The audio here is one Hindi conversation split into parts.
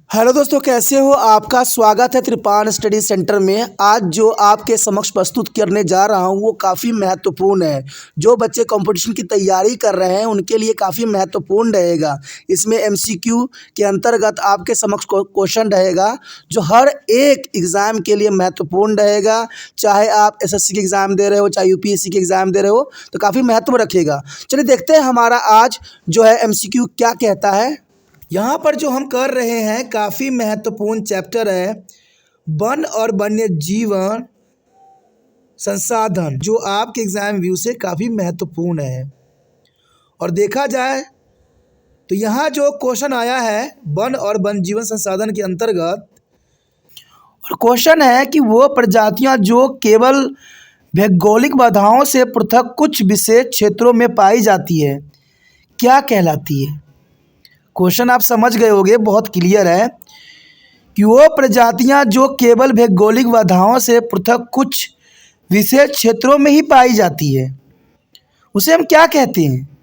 हेलो दोस्तों, कैसे हो? आपका स्वागत है त्रिपान स्टडी सेंटर में। आज जो आपके समक्ष प्रस्तुत करने जा रहा हूं वो काफ़ी महत्वपूर्ण है। जो बच्चे कंपटीशन की तैयारी कर रहे हैं उनके लिए काफ़ी महत्वपूर्ण रहेगा। इसमें एमसीक्यू के अंतर्गत आपके समक्ष क्वेश्चन रहेगा जो हर एक एग्ज़ाम के लिए महत्वपूर्ण रहेगा। चाहे आप एसएससी के एग्ज़ाम दे रहे हो, चाहे यूपीएससी के एग्ज़ाम दे रहे हो, तो काफ़ी महत्व रखेगा। चलिए देखते हैं हमारा आज जो है एमसीक्यू क्या कहता है। यहाँ पर जो हम कर रहे हैं काफ़ी महत्वपूर्ण चैप्टर है वन और वन्य जीवन संसाधन, जो आपके एग्ज़ाम व्यू से काफ़ी महत्वपूर्ण है। और देखा जाए तो यहाँ जो क्वेश्चन आया है वन और वन्य जीवन संसाधन के अंतर्गत, और क्वेश्चन है कि वो प्रजातियाँ जो केवल भौगोलिक बाधाओं से पृथक कुछ विशेष क्षेत्रों में पाई जाती है क्या कहलाती है। क्वेश्चन आप समझ गए होंगे, बहुत क्लियर है कि वो प्रजातियां जो केवल भौगोलिक बाधाओं से पृथक कुछ विशेष क्षेत्रों में ही पाई जाती है उसे हम क्या कहते हैं।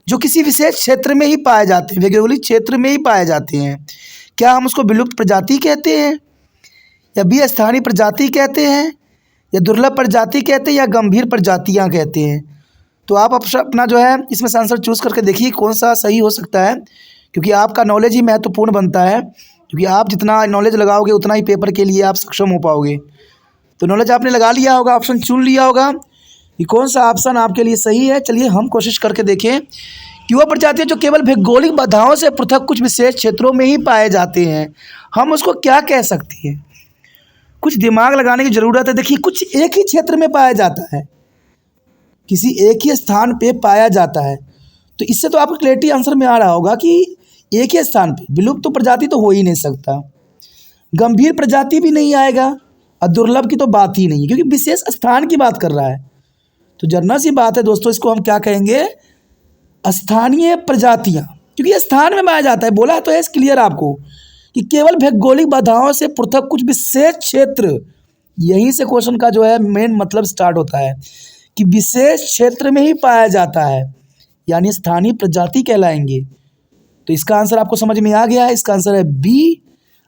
जो किसी विशेष क्षेत्र में ही पाए जाते हैं, भौगोलिक क्षेत्र में ही पाए जाते हैं, क्या हम उसको विलुप्त प्रजाति कहते हैं, या बी स्थानीय प्रजाति कहते हैं, या दुर्लभ प्रजाति कहते हैं, या गंभीर प्रजातियाँ कहते हैं। तो आप अपना जो है इसमें से आंसर चूज़ करके देखिए कौन सा सही हो सकता है, क्योंकि आपका नॉलेज ही महत्वपूर्ण बनता है। क्योंकि आप जितना नॉलेज लगाओगे उतना ही पेपर के लिए आप सक्षम हो पाओगे। तो नॉलेज आपने लगा लिया होगा, ऑप्शन चुन लिया होगा कि कौन सा ऑप्शन आपके लिए सही है। चलिए हम कोशिश करके देखें कि वो प्रजातियाँ जो केवल भौगोलिक बाधाओं से पृथक कुछ विशेष क्षेत्रों में ही पाए जाते हैं, हम उसको क्या कह सकते हैं। कुछ दिमाग लगाने की ज़रूरत है। देखिए, कुछ एक ही क्षेत्र में पाया जाता है, किसी एक ही स्थान पे पाया जाता है, तो इससे तो आपको क्लियरिटी आंसर में आ रहा होगा कि एक ही स्थान पे विलुप्त तो प्रजाति तो हो ही नहीं सकता, गंभीर प्रजाति भी नहीं आएगा, और दुर्लभ की तो बात ही नहीं है, क्योंकि विशेष स्थान की बात कर रहा है। तो जनरल सी बात है दोस्तों, इसको हम क्या कहेंगे, स्थानीय प्रजातियाँ, क्योंकि ये स्थान में पाया जाता है। बोला तो है क्लियर आपको कि केवल भौगोलिक बाधाओं से पृथक कुछ विशेष क्षेत्र, यहीं से क्वेश्चन का जो है मेन मतलब स्टार्ट होता है कि विशेष क्षेत्र में ही पाया जाता है, यानी स्थानीय प्रजाति कहलाएंगे। तो इसका आंसर आपको समझ में आ गया है। इसका आंसर है बी,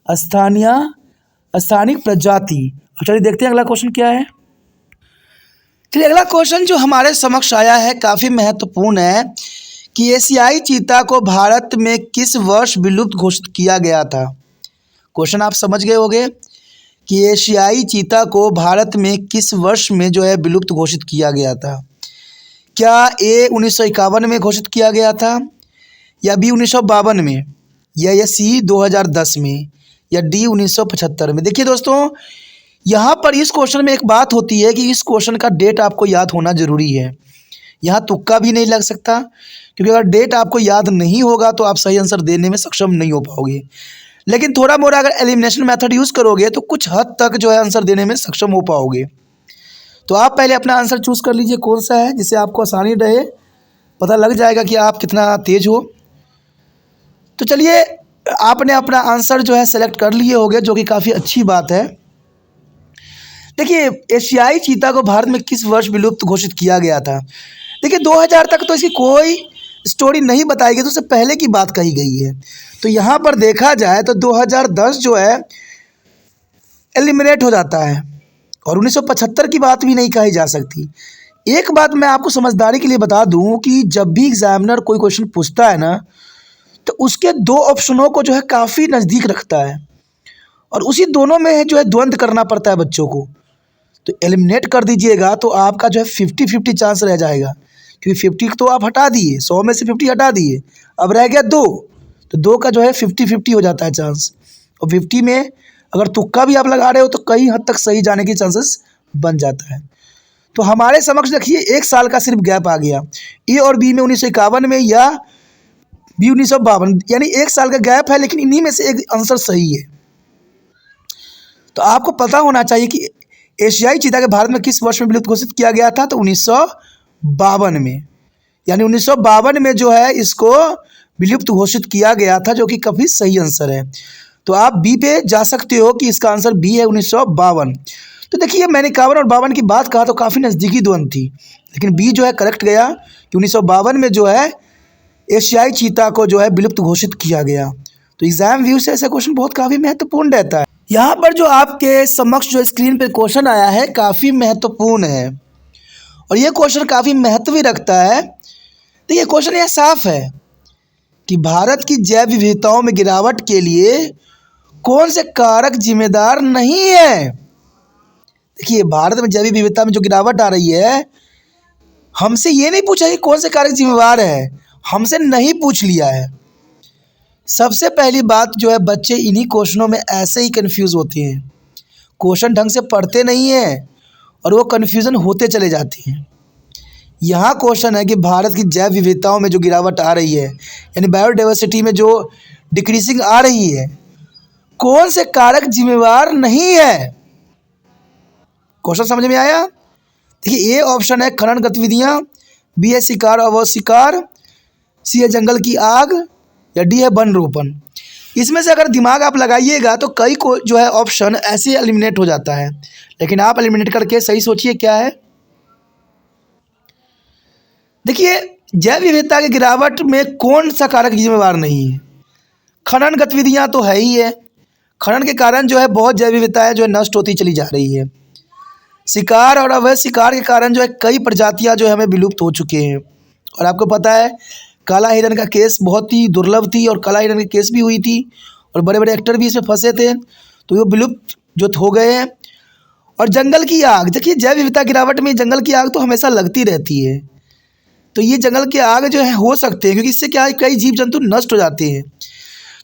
स्थानिक प्रजाति। और चलिए देखते हैं अगला क्वेश्चन क्या है। चलिए अगला क्वेश्चन जो हमारे समक्ष आया है काफ़ी महत्वपूर्ण है कि एशियाई चीता को भारत में किस वर्ष विलुप्त घोषित किया गया था। क्वेश्चन आप समझ गए होंगे कि एशियाई चीता को भारत में किस वर्ष में जो है विलुप्त घोषित किया गया था। क्या ए 1951 में घोषित किया गया था, या बी 1952 में, या सी 2010 में, या डी 1975 में। देखिए दोस्तों, यहाँ पर इस क्वेश्चन में एक बात होती है कि इस क्वेश्चन का डेट आपको याद होना ज़रूरी है। यहाँ तुक्का भी नहीं लग सकता, क्योंकि अगर डेट आपको याद नहीं होगा तो आप सही आंसर देने में सक्षम नहीं हो पाओगे। लेकिन थोड़ा मोड़ा अगर एलिमिनेशन मेथड यूज़ करोगे तो कुछ हद तक जो है आंसर देने में सक्षम हो पाओगे। तो आप पहले अपना आंसर चूज़ कर लीजिए कौन सा है, जिससे आपको आसानी रहे, पता लग जाएगा कि आप कितना तेज़ हो। तो चलिए, आपने अपना आंसर जो है सेलेक्ट कर लिए होंगे, जो कि काफ़ी अच्छी बात है। देखिए, एशियाई चीता को भारत में किस वर्ष विलुप्त घोषित किया गया था। देखिए, 2000 तक तो इसकी कोई स्टोरी नहीं बताई गई, तो उससे पहले की बात कही गई है। तो यहाँ पर देखा जाए तो 2010 जो है एलिमिनेट हो जाता है, और 1975 की बात भी नहीं कही जा सकती। एक बात मैं आपको समझदारी के लिए बता दूं कि जब भी एग्जामिनर कोई क्वेश्चन पूछता है ना, तो उसके दो ऑप्शनों को जो है काफ़ी नज़दीक रखता है, और उसी दोनों में जो है द्वंद्व करना पड़ता है बच्चों को। तो एलिमिनेट कर दीजिएगा तो आपका जो है 50-50 चांस रह जाएगा, क्योंकि 50 तो आप हटा दिए, 100 में से 50 हटा दिए, अब रह गया 2, तो 2 का जो है 50-50 हो जाता है चांस। और 50 में अगर तुक्का भी आप लगा रहे हो तो कई हद तक सही जाने की चांसेस बन जाता है। तो हमारे समक्ष देखिए 1 साल का सिर्फ गैप आ गया, ए और बी में 1951 में, या बी 1952, यानी 1 साल का गैप है, लेकिन इन्हीं में से एक आंसर सही है। तो आपको पता होना चाहिए कि एशियाई चीता के भारत में किस वर्ष में विलुप्त घोषित किया गया था। तो 1952 में, यानी 1952 में जो है इसको विलुप्त घोषित किया गया था, जो कि काफ़ी सही आंसर है। तो आप बी पे जा सकते हो कि इसका आंसर बी है 1952। तो देखिए, मैंने 51 और 52 की बात कहा तो काफ़ी नज़दीकी द्वंद्व थी, लेकिन बी जो है करेक्ट गया कि 1952 में जो है एशियाई चीता को जो है विलुप्त घोषित किया गया। तो एग्जाम व्यू से ऐसा क्वेश्चन बहुत काफ़ी महत्वपूर्ण रहता है। यहाँ पर जो आपके समक्ष जो स्क्रीन पे क्वेश्चन आया है काफ़ी महत्वपूर्ण है और ये क्वेश्चन काफ़ी महत्व भी रखता है। देखिए क्वेश्चन यह साफ है कि भारत की जैव विविधताओं में गिरावट के लिए कौन से कारक जिम्मेदार नहीं है। देखिए भारत में जैव विविधता में जो गिरावट आ रही है, हमसे ये नहीं पूछा कि कौन से कारक जिम्मेवार है, हमसे नहीं पूछ लिया है। सबसे पहली बात जो है, बच्चे इन्हीं क्वेश्चनों में ऐसे ही कंफ्यूज होते हैं, क्वेश्चन ढंग से पढ़ते नहीं हैं और वो कन्फ्यूज़न होते चले जाते हैं। यहाँ क्वेश्चन है कि भारत की जैव विविधताओं में जो गिरावट आ रही है, यानी बायोडाइवर्सिटी में जो डिक्रीजिंग आ रही है, कौन से कारक जिम्मेवार नहीं है। क्वेश्चन समझ में आया। देखिए ए ऑप्शन है खनन गतिविधियाँ, बी है शिकार अवैध शिकार, सी है जंगल की आग, या डी है वन रोपण। इसमें से अगर दिमाग आप लगाइएगा तो कई को जो है ऑप्शन ऐसे एलिमिनेट हो जाता है, लेकिन आप एलिमिनेट करके सही सोचिए क्या है। देखिए जैव विविधता की गिरावट में कौन सा कारक जिम्मेवार नहीं है। खनन गतिविधियां तो है ही है, खनन के कारण जो है बहुत जैव विविधताएं जो है नष्ट होती चली जा रही है। शिकार और अवैध शिकार के कारण जो है कई प्रजातियां जो है हमें विलुप्त हो चुके हैं। और आपको पता है काला हिरन का केस बहुत ही दुर्लभ थी और काला हिरन के केस भी हुई थी और बड़े बड़े एक्टर भी इसमें फंसे थे, तो वो विलुप्त जो हो गए हैं। और जंगल की आग, देखिए जैव विविधता गिरावट में जंगल की आग तो हमेशा लगती रहती है, तो ये जंगल की आग जो है हो सकते हैं क्योंकि इससे क्या है कई जीव जंतु नष्ट हो जाते हैं।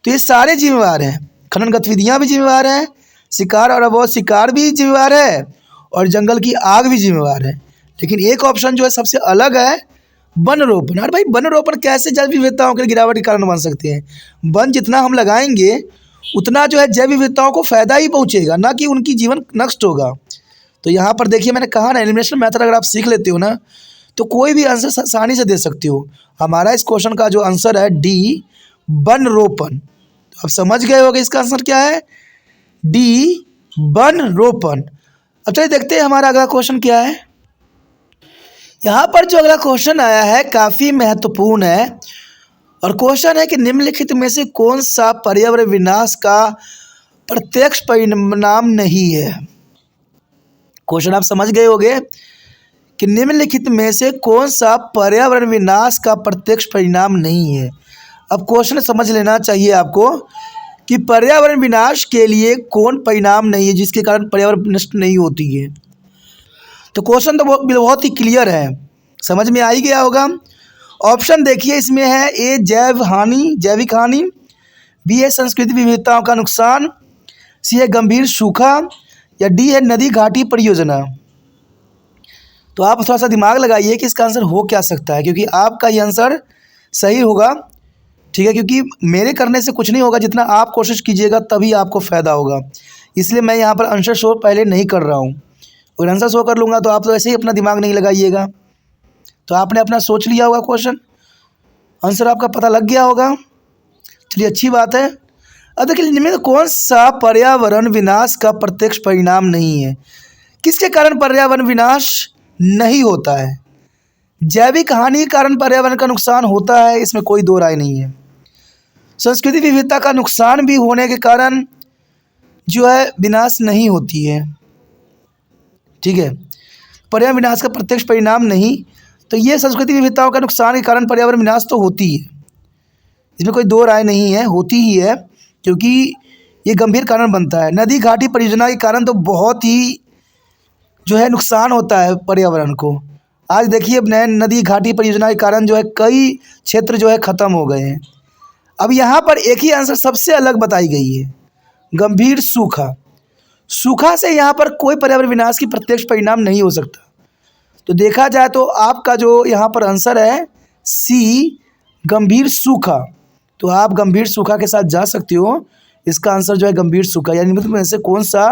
तो ये सारे जिम्मेवार हैं, खनन गतिविधियाँ भी जिम्मेवार हैं, शिकार और अवैध शिकार भी जिम्मेवार है और जंगल की आग भी जिम्मेवार है। लेकिन एक ऑप्शन जो है सबसे अलग है, वन रोपण। अरे भाई वन रोपण कैसे जैव विविधताओं के गिरावट के कारण बन सकते हैं। वन जितना हम लगाएंगे उतना जो है जैव विविधताओं को फ़ायदा ही पहुँचेगा, ना कि उनकी जीवन नष्ट होगा। तो यहाँ पर देखिए मैंने कहा ना, एलिमिनेशन मेथड अगर आप सीख लेते हो ना तो कोई भी आंसर आसानी से दे सकते हो। हमारा इस क्वेश्चन का जो आंसर है डी वन रोपण। तो आप समझ गए होंगे इसका आंसर क्या है, डी वन रोपण। अब चलिए देखते हैं हमारा अगला क्वेश्चन क्या है। यहाँ पर जो अगला क्वेश्चन आया है काफ़ी महत्वपूर्ण है और क्वेश्चन है कि निम्नलिखित में से कौन सा पर्यावरण विनाश का प्रत्यक्ष परिणाम नहीं है। क्वेश्चन आप समझ गए होंगे कि निम्नलिखित में से कौन सा पर्यावरण विनाश का प्रत्यक्ष परिणाम नहीं है। अब क्वेश्चन समझ लेना चाहिए आपको कि पर्यावरण विनाश के लिए कौन परिणाम नहीं है जिसके कारण पर्यावरण नष्ट नहीं होती है। तो क्वेश्चन तो बहुत ही क्लियर है, समझ में आ ही गया होगा। ऑप्शन देखिए इसमें है, ए जैविक हानि, बी है सांस्कृतिक विविधताओं का नुकसान, सी है गंभीर सूखा, या डी है नदी घाटी परियोजना। तो आप थोड़ा सा दिमाग लगाइए कि इसका आंसर हो क्या सकता है, क्योंकि आपका ये आंसर सही होगा, ठीक है। क्योंकि मेरे करने से कुछ नहीं होगा, जितना आप कोशिश कीजिएगा तभी आपको फ़ायदा होगा। इसलिए मैं यहाँ पर आंसर शो पहले नहीं कर रहा हूँ। अगर आंसर शो कर लूँगा तो आप तो ऐसे ही अपना दिमाग नहीं लगाइएगा। तो आपने अपना सोच लिया होगा, क्वेश्चन आंसर आपका पता लग गया होगा। चलिए अच्छी बात है। अब देखिए इनमें कौन सा पर्यावरण विनाश का प्रत्यक्ष परिणाम नहीं है। किसके कारण पर्यावरण विनाश नहीं होता है। जैविक हानि के कारण पर्यावरण का नुकसान होता है, इसमें कोई दो राय नहीं है। सांस्कृतिक विविधता का नुकसान भी होने के कारण जो है विनाश नहीं होती है, ठीक है। पर्यावरण विनाश का प्रत्यक्ष परिणाम नहीं, तो ये सांस्कृतिक विविधताओं का नुकसान के कारण पर्यावरण विनाश तो होती है, इसमें कोई दो राय नहीं है, होती ही है, क्योंकि ये गंभीर कारण बनता है। नदी घाटी परियोजना के कारण तो बहुत ही जो है नुकसान होता है पर्यावरण को। आज देखिए नदी घाटी परियोजना के कारण जो है कई क्षेत्र जो है ख़त्म हो गए हैं। अब यहाँ पर एक ही आंसर सबसे अलग बताई गई है, गंभीर सूखा। सूखा से यहाँ पर कोई पर्यावरण विनाश की प्रत्यक्ष परिणाम नहीं हो सकता। तो देखा जाए तो आपका जो यहाँ पर आंसर है सी गंभीर सूखा। तो आप गंभीर सूखा के साथ जा सकते हो। इसका आंसर जो है गंभीर सूखा, यानी मतलब में से कौन सा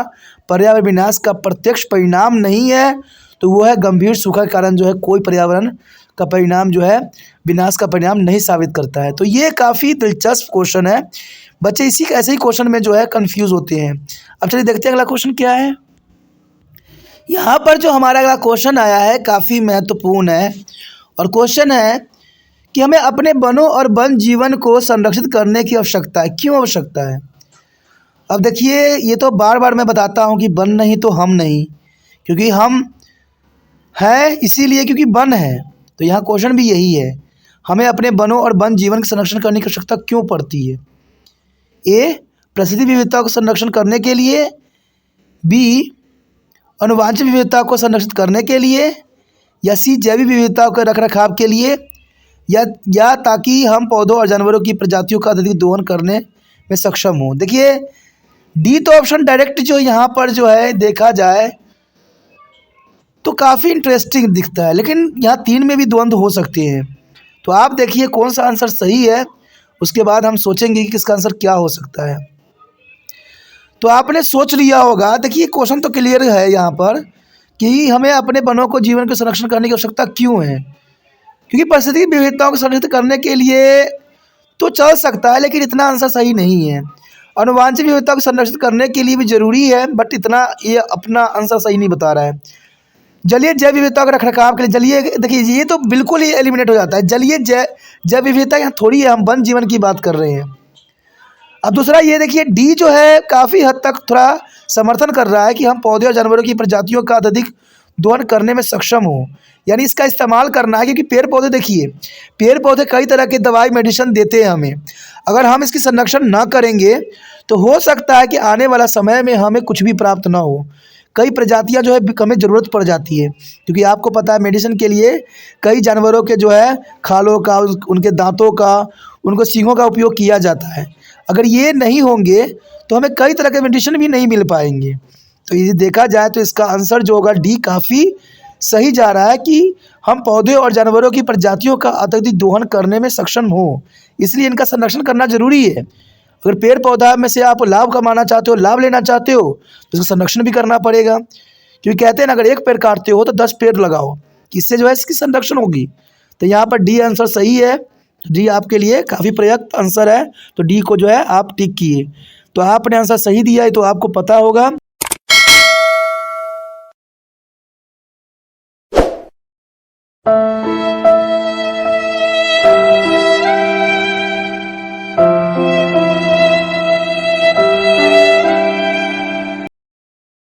पर्यावरण विनाश का प्रत्यक्ष परिणाम नहीं है, तो वो है गंभीर सूखा के कारण जो है कोई पर्यावरण का परिणाम जो है विनाश का परिणाम नहीं साबित करता है। तो ये काफ़ी दिलचस्प क्वेश्चन है। बच्चे इसी ऐसे ही क्वेश्चन में जो है कंफ्यूज होते हैं। अब चलिए देखते हैं अगला क्वेश्चन क्या है। यहाँ पर जो हमारा अगला क्वेश्चन आया है काफ़ी महत्वपूर्ण है और क्वेश्चन है कि हमें अपने वनों और वन जीवन को संरक्षित करने की आवश्यकता है। क्यों आवश्यकता है? अब देखिए, ये तो बार बार मैं बताता हूँ कि वन नहीं तो हम नहीं, क्योंकि हम हैं इसीलिए क्योंकि वन है। तो यहाँ क्वेश्चन भी यही है, हमें अपने वनों और वन जीवन का संरक्षण करने की आवश्यकता क्यों पड़ती है? ए, प्रकृति विविधता को संरक्षण करने के लिए, बी, अनुवांशिक विविधता को संरक्षित करने के लिए, या सी, जैविक विविधता के रखरखाव के लिए, या ताकि हम पौधों और जानवरों की प्रजातियों का अधिक दोहन करने में सक्षम हों। देखिए, डी तो ऑप्शन डायरेक्ट जो यहाँ पर जो है देखा जाए तो काफ़ी इंटरेस्टिंग दिखता है, लेकिन यहाँ तीन में भी द्वंद्व हो सकते हैं। तो आप देखिए कौन सा आंसर सही है, उसके बाद हम सोचेंगे कि किसका आंसर क्या हो सकता है। तो आपने सोच लिया होगा। देखिए, क्वेश्चन तो क्लियर है यहाँ पर कि हमें अपने वनों को जीवन के संरक्षण करने की आवश्यकता क्यों है, क्योंकि पारिस्थितिक विविधताओं को संरक्षित करने के लिए तो चल सकता है, लेकिन इतना आंसर सही नहीं है। अनुवांशिक विविधता को संरक्षित करने के लिए भी जरूरी है, बट इतना ये अपना आंसर सही नहीं बता रहा है। जलीय जैव विविधता के रखरखाव के लिए, जलीय, देखिए ये तो बिल्कुल ही एलिमिनेट हो जाता है। जलीय जैव विविधता यहाँ थोड़ी है, हम वन जीवन की बात कर रहे हैं। अब दूसरा ये देखिए, डी जो है काफ़ी हद तक थोड़ा समर्थन कर रहा है कि हम पौधे और जानवरों की प्रजातियों का अत्यधिक दोहन करने में सक्षम हो, यानी इसका इस्तेमाल करना है। क्योंकि पेड़ पौधे, देखिए पेड़ पौधे कई तरह के दवाई मेडिसिन देते हैं हमें। अगर हम इसकी संरक्षण ना करेंगे तो हो सकता है कि आने वाला समय में हमें कुछ भी प्राप्त ना हो। कई प्रजातियां जो है हमें ज़रूरत पड़ जाती है, क्योंकि आपको पता है मेडिसिन के लिए कई जानवरों के जो है खालों का, उनके दांतों का, उनको सींगों का उपयोग किया जाता है। अगर ये नहीं होंगे तो हमें कई तरह के मेडिसिन भी नहीं मिल पाएंगे। तो ये देखा जाए तो इसका आंसर जो होगा डी काफ़ी सही जा रहा है कि हम पौधे और जानवरों की प्रजातियों का अत्यधिक दोहन करने में सक्षम हो, इसलिए इनका संरक्षण करना जरूरी है। अगर पेड़ पौधा में से आप लाभ कमाना चाहते हो, लाभ लेना चाहते हो, तो इसका संरक्षण भी करना पड़ेगा। क्योंकि कहते हैं ना, अगर एक पेड़ काटते हो तो 10 पेड़ लगाओ, इससे जो है इसकी संरक्षण होगी। तो यहाँ पर डी आंसर सही है। डी आपके लिए काफ़ी प्रयुक्त आंसर है, तो डी को जो है आप टिक किए। तो आपने आंसर सही दिया है, तो आपको पता होगा